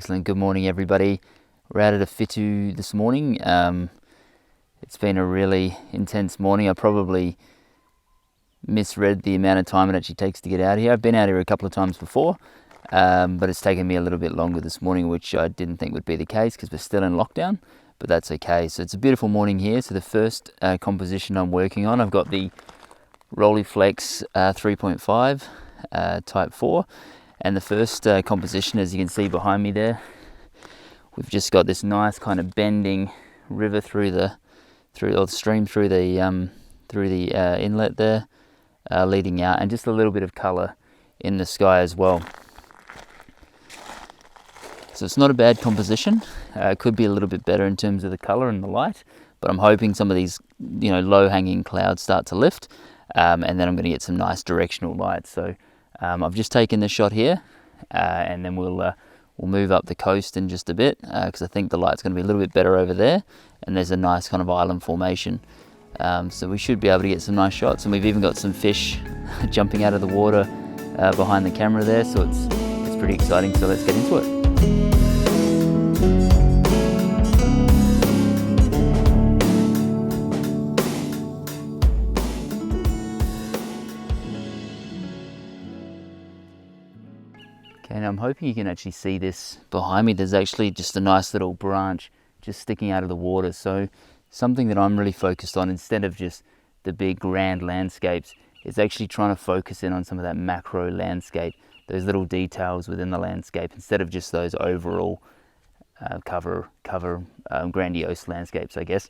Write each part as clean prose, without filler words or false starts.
Excellent. Good morning, everybody. We're out at Awhitu this morning. It's been a really intense morning. I probably misread the amount of time it actually takes to get out here. I've been out here a couple of times before, but it's taken me a little bit longer this morning, which I didn't think would be the case because we're still in lockdown, but that's okay. So it's a beautiful morning here. So the first composition I'm working on, I've got the Rolleiflex 3.5 Type 4. And the first composition, as you can see behind me there, we've just got this nice kind of bending river through the stream through the inlet there, leading out, and just a little bit of color in the sky as well. So it's not a bad composition. It could be a little bit better in terms of the color and the light, but I'm hoping some of these, low-hanging clouds start to lift, and then I'm going to get some nice directional light. So I've just taken this shot here, and then we'll move up the coast in just a bit, because I think the light's going to be a little bit better over there, and there's a nice kind of island formation. So we should be able to get some nice shots, and we've even got some fish jumping out of the water behind the camera there, so it's pretty exciting. So let's get into it. Okay, now I'm hoping you can actually see this behind me. There's actually just a nice little branch just sticking out of the water. So something that I'm really focused on, instead of just the big grand landscapes, is actually trying to focus in on some of that macro landscape, those little details within the landscape, instead of just those overall grandiose landscapes, I guess.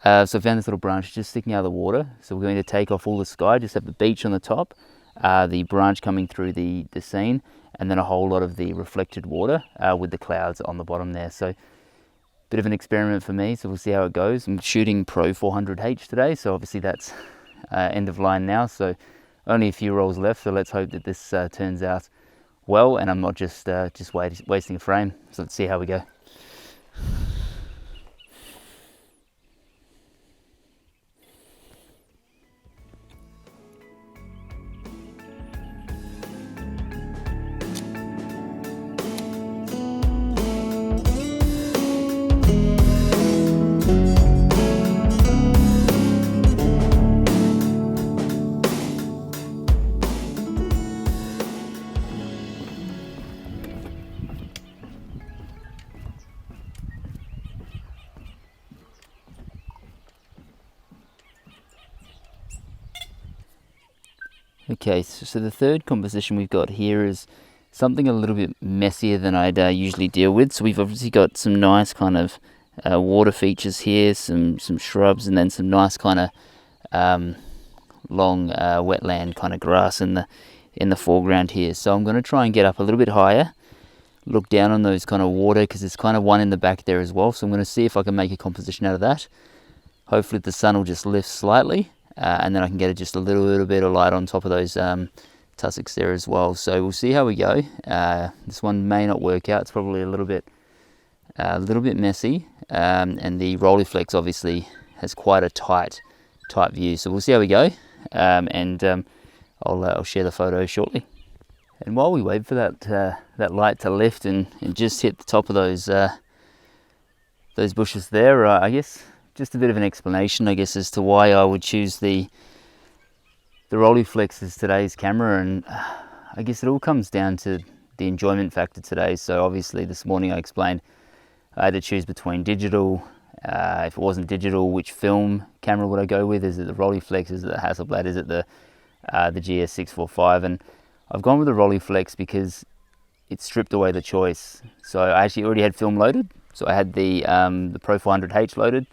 So I found this little branch just sticking out of the water. So we're going to take off all the sky, just have the beach on the top, the branch coming through the scene, and then a whole lot of the reflected water with the clouds on the bottom there. So bit of an experiment for me, so we'll see how it goes. I'm shooting Pro 400H today, so obviously that's end of line now, so only a few rolls left, so let's hope that this turns out well and I'm not just wasting a frame. So let's see how we go. Okay, so the third composition we've got here is something a little bit messier than I'd usually deal with. So we've obviously got some nice kind of water features here, some shrubs, and then some nice kind of long wetland kind of grass in the foreground here. So I'm going to try and get up a little bit higher, look down on those kind of water, because there's kind of one in the back there as well. So I'm going to see if I can make a composition out of that. Hopefully the sun will just lift slightly. And then I can get just a little bit of light on top of those tussocks there as well. So we'll see how we go. This one may not work out. It's probably a little bit messy. And the Rolleiflex obviously has quite a tight view. So we'll see how we go. I'll share the photo shortly. And while we wait for that light to lift and just hit the top of those bushes there, I guess. Just a bit of an explanation, I guess, as to why I would choose the Rolleiflex as today's camera, and I guess it all comes down to the enjoyment factor today. So obviously this morning I explained I had to choose between digital. If it wasn't digital, which film camera would I go with? Is it the Rolleiflex? Is it the Hasselblad? Is it the GS645? And I've gone with the Rolleiflex because it stripped away the choice. So I actually already had film loaded. So I had the Pro 400H loaded.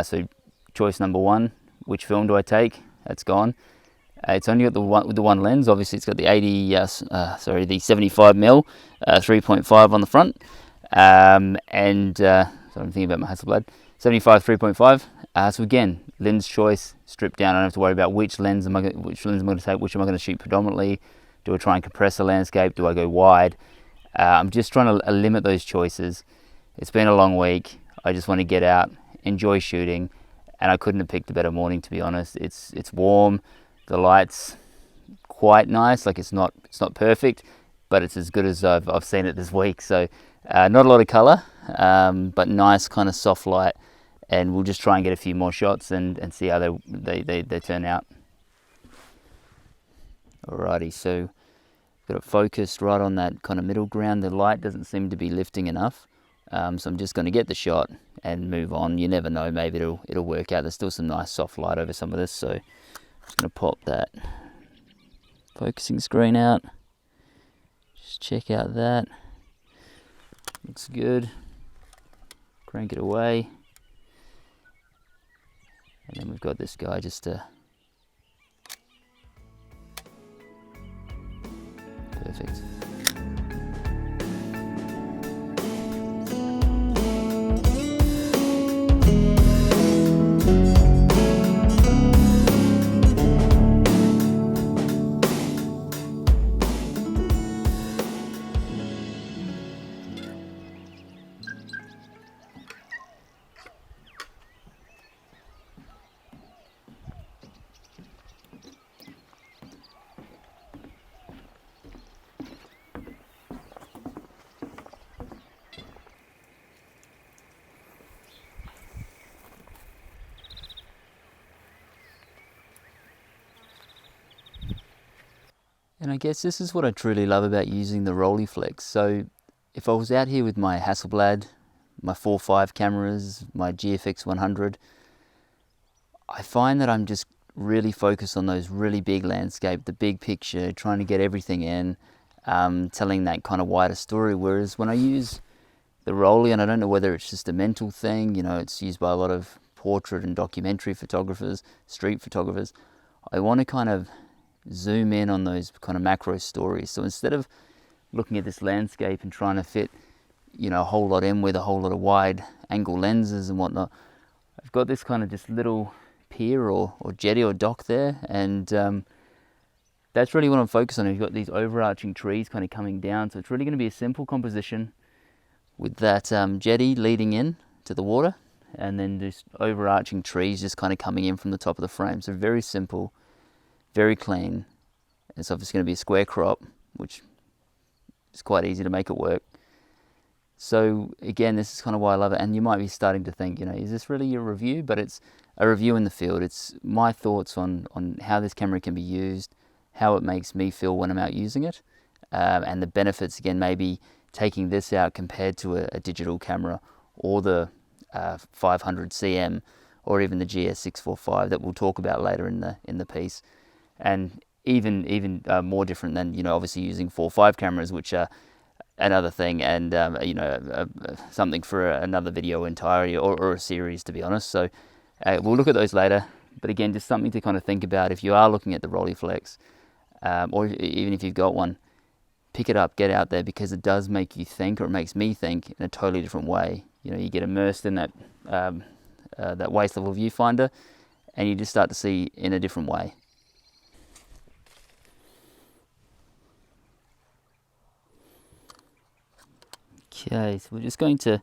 So choice number one, which film do I take? That's gone. It's only got the one lens. Obviously, it's got the 75mm 3.5 on the front, so I'm thinking about my Hasselblad 75 3.5. So again, lens choice stripped down. I don't have to worry about which lens am I going to take. Which am I going to shoot predominantly? Do I try and compress the landscape? Do I go wide? I'm just trying to limit those choices. It's been a long week. I just want to get out, enjoy shooting, and I couldn't have picked a better morning, to be honest. It's warm, the light's quite nice. Like it's not perfect, but it's as good as I've seen it this week. So Not a lot of colour, but nice kind of soft light, and we'll just try and get a few more shots and see how they turn out. Alrighty, so got it focused right on that kind of middle ground. The light doesn't seem to be lifting enough, so I'm just going to get the shot and move on. You never know, maybe it'll work out. There's still some nice soft light over some of this, so I'm just going to pop that focusing screen out. Just check out that. Looks good. Crank it away. And then we've got this guy just to... Perfect. And I guess this is what I truly love about using the Rolleiflex. So if I was out here with my Hasselblad, my 4.5 cameras, my GFX 100, I find that I'm just really focused on those really big landscape, the big picture, trying to get everything in, telling that kind of wider story. Whereas when I use the Rollie, and I don't know whether it's just a mental thing, you know, it's used by a lot of portrait and documentary photographers, street photographers, I want to kind of zoom in on those kind of macro stories. So instead of looking at this landscape and trying to fit, you know, a whole lot in with a whole lot of wide angle lenses and whatnot, I've got this kind of just little pier or jetty or dock there, and that's really what I'm focused on. You've got these overarching trees kind of coming down, so it's really going to be a simple composition with that jetty leading in to the water, and then just overarching trees just kind of coming in from the top of the frame. So very simple, very clean. It's obviously going to be a square crop, which is quite easy to make it work. So again, this is kind of why I love it. And you might be starting to think, you know, is this really a review? But it's a review in the field. It's my thoughts on how this camera can be used, how it makes me feel when I'm out using it, and the benefits, again, maybe taking this out compared to a digital camera, or the 500 cm, or even the GS645 that we'll talk about later in the piece. And even more different than, you know, obviously using 4.5 cameras, which are another thing, and you know, something for another video entirely, or a series, to be honest. So we'll look at those later, but again, just something to kind of think about if you are looking at the Rolleiflex, or even if you've got one. Pick it up, get out there, because it does make you think, or it makes me think in a totally different way. You know, you get immersed in that that waist level viewfinder, and you just start to see in a different way. Okay, so we're just going to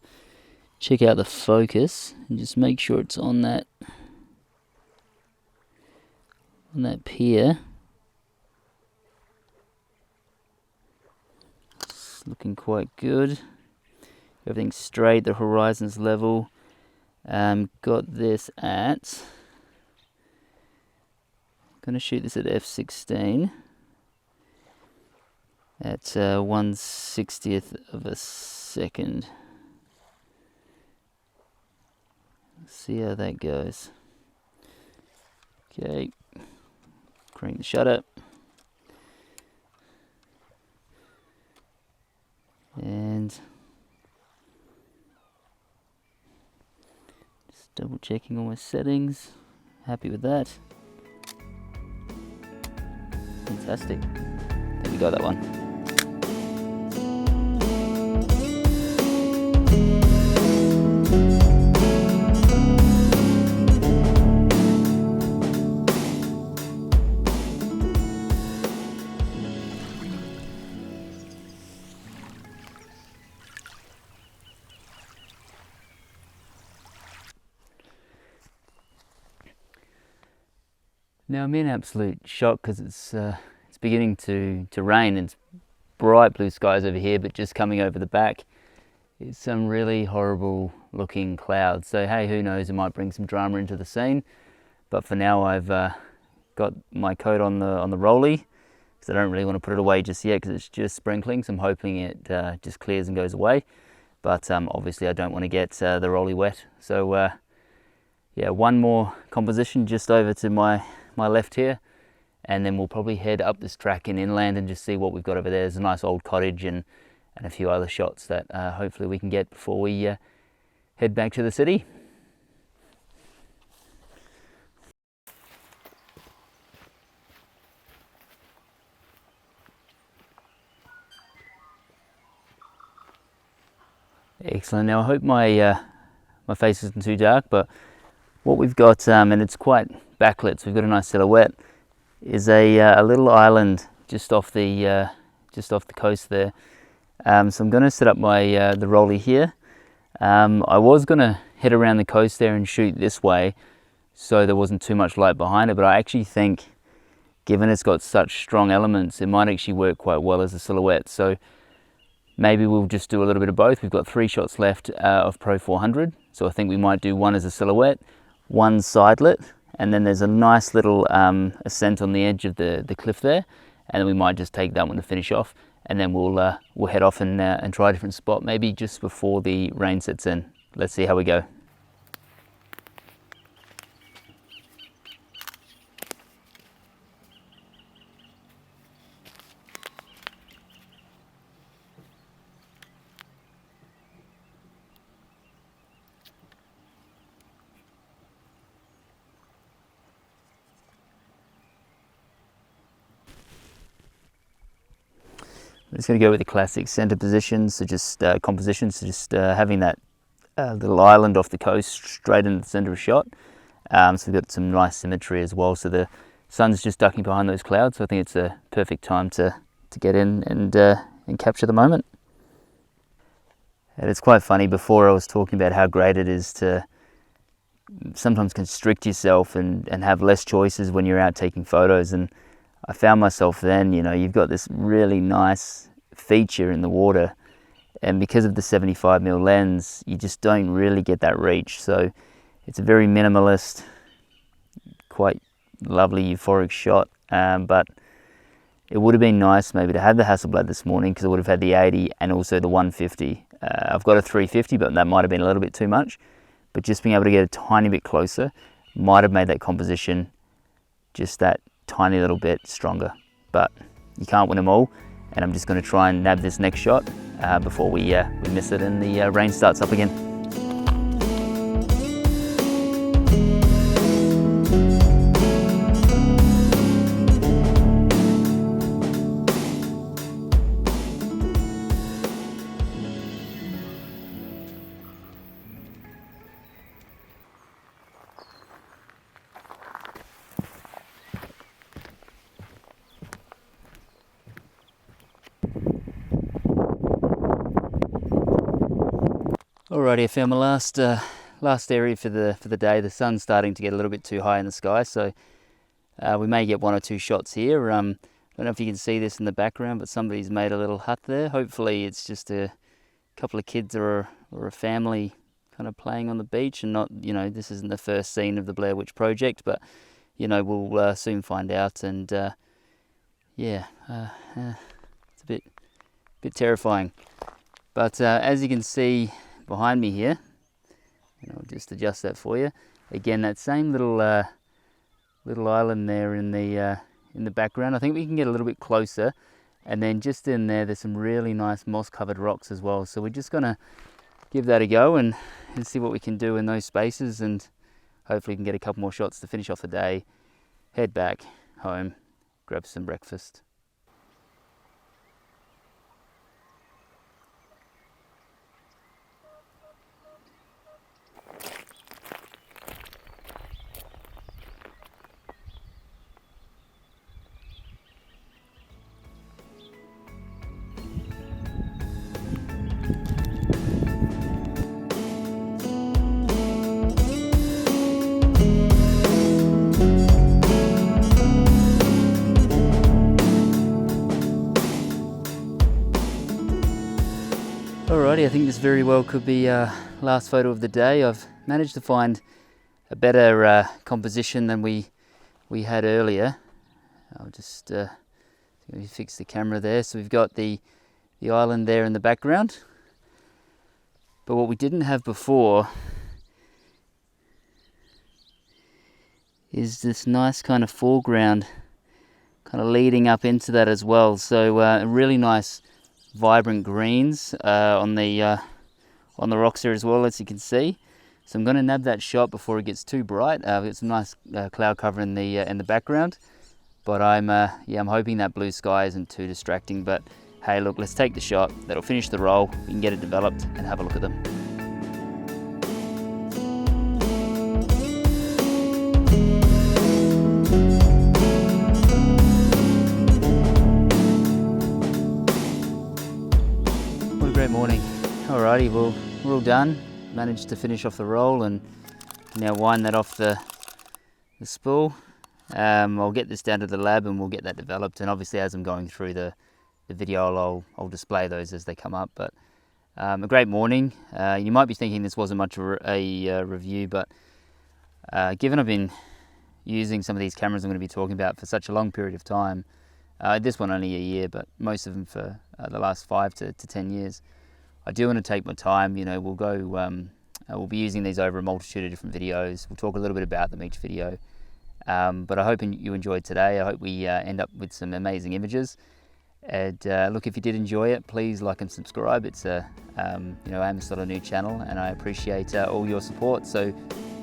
check out the focus and just make sure it's on that pier. It's looking quite good. Everything's straight, the horizon's level. Got this at, going to shoot this at f16 at 1/60th of a second. Let's see how that goes. Okay, crank the shutter. And just double checking all my settings. Happy with that. Fantastic. There we go, that one. Now I'm in absolute shock because it's beginning to rain, and it's bright blue skies over here, but just coming over the back, is some really horrible looking clouds. So hey, who knows, it might bring some drama into the scene. But for now I've got my coat on the rollie, because I don't really want to put it away just yet because it's just sprinkling, so I'm hoping it just clears and goes away. But obviously I don't want to get the rollie wet. So yeah, one more composition just over to my left here, and then we'll probably head up this track and inland and just see what we've got over there. There's a nice old cottage and a few other shots that hopefully we can get before we head back to the city. Excellent. Now I hope my face isn't too dark, but what we've got, and it's quite backlit, so we've got a nice silhouette, is a little island just off the coast there. So I'm going to set up my the rollie here. I was going to head around the coast there and shoot this way, so there wasn't too much light behind it. But I actually think, given it's got such strong elements, it might actually work quite well as a silhouette. So maybe we'll just do a little bit of both. We've got 3 shots left of Pro 400, so I think we might do one as a silhouette, one side lit, and then there's a nice little ascent on the edge of the cliff there, and then we might just take that one to finish off, and then we'll head off and try a different spot, maybe just before the rain sets in. Let's see how we go. I'm just going to go with the classic center positions, so just compositions, so just having that little island off the coast straight into the center of shot. So we've got some nice symmetry as well, so the sun's just ducking behind those clouds, so I think it's a perfect time to get in and capture the moment. And it's quite funny, before I was talking about how great it is to sometimes constrict yourself and have less choices when you're out taking photos, and I found myself then, you know, you've got this really nice feature in the water, and because of the 75mm lens, you just don't really get that reach. So it's a very minimalist, quite lovely euphoric shot, but it would have been nice maybe to have the Hasselblad this morning, because I would have had the 80 and also the 150. I've got a 350, but that might have been a little bit too much. But just being able to get a tiny bit closer might have made that composition just that tiny little bit stronger. But you can't win them all, and I'm just going to try and nab this next shot before we miss it and the rain starts up again. Alrighty, I found my last area for the day. The sun's starting to get a little bit too high in the sky, so we may get 1 or 2 shots here. I don't know if you can see this in the background, but somebody's made a little hut there. Hopefully it's just a couple of kids or a family kind of playing on the beach, and not, you know, this isn't the first scene of the Blair Witch Project, but you know, we'll soon find out. And yeah, it's a bit terrifying, but as you can see behind me here, and I'll just adjust that for you again, that same little island there in the background. I think we can get a little bit closer, and then just in there's some really nice moss covered rocks as well, so we're just gonna give that a go and see what we can do in those spaces, and hopefully we can get a couple more shots to finish off the day, head back home, grab some breakfast. I think this very well could be last photo of the day. I've managed to find a better composition than we had earlier. I'll just fix the camera there. So we've got the island there in the background. But what we didn't have before is this nice kind of foreground kind of leading up into that as well. So really nice vibrant greens on the rocks there as well, as you can see. So I'm going to nab that shot before it gets too bright. We've got some nice cloud cover in the background, but I'm hoping that blue sky isn't too distracting. But hey, look, let's take the shot. That'll finish the roll. We can get it developed and have a look at them. Great morning. Alrighty, well, we're all done. Managed to finish off the roll and now wind that off the spool. I'll get this down to the lab and we'll get that developed, and obviously as I'm going through the video I'll display those as they come up. But a great morning. You might be thinking this wasn't much of a review, but given I've been using some of these cameras I'm going to be talking about for such a long period of time, this one only a year, but most of them for the last 5 to 10 years. I do want to take my time. You know, we'll be using these over a multitude of different videos. We'll talk a little bit about them each video. But I hope you enjoyed today. I hope we end up with some amazing images. And look, if you did enjoy it, please like and subscribe. It's I'm still a new channel, and I appreciate all your support. So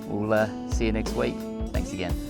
we'll see you next week. Thanks again.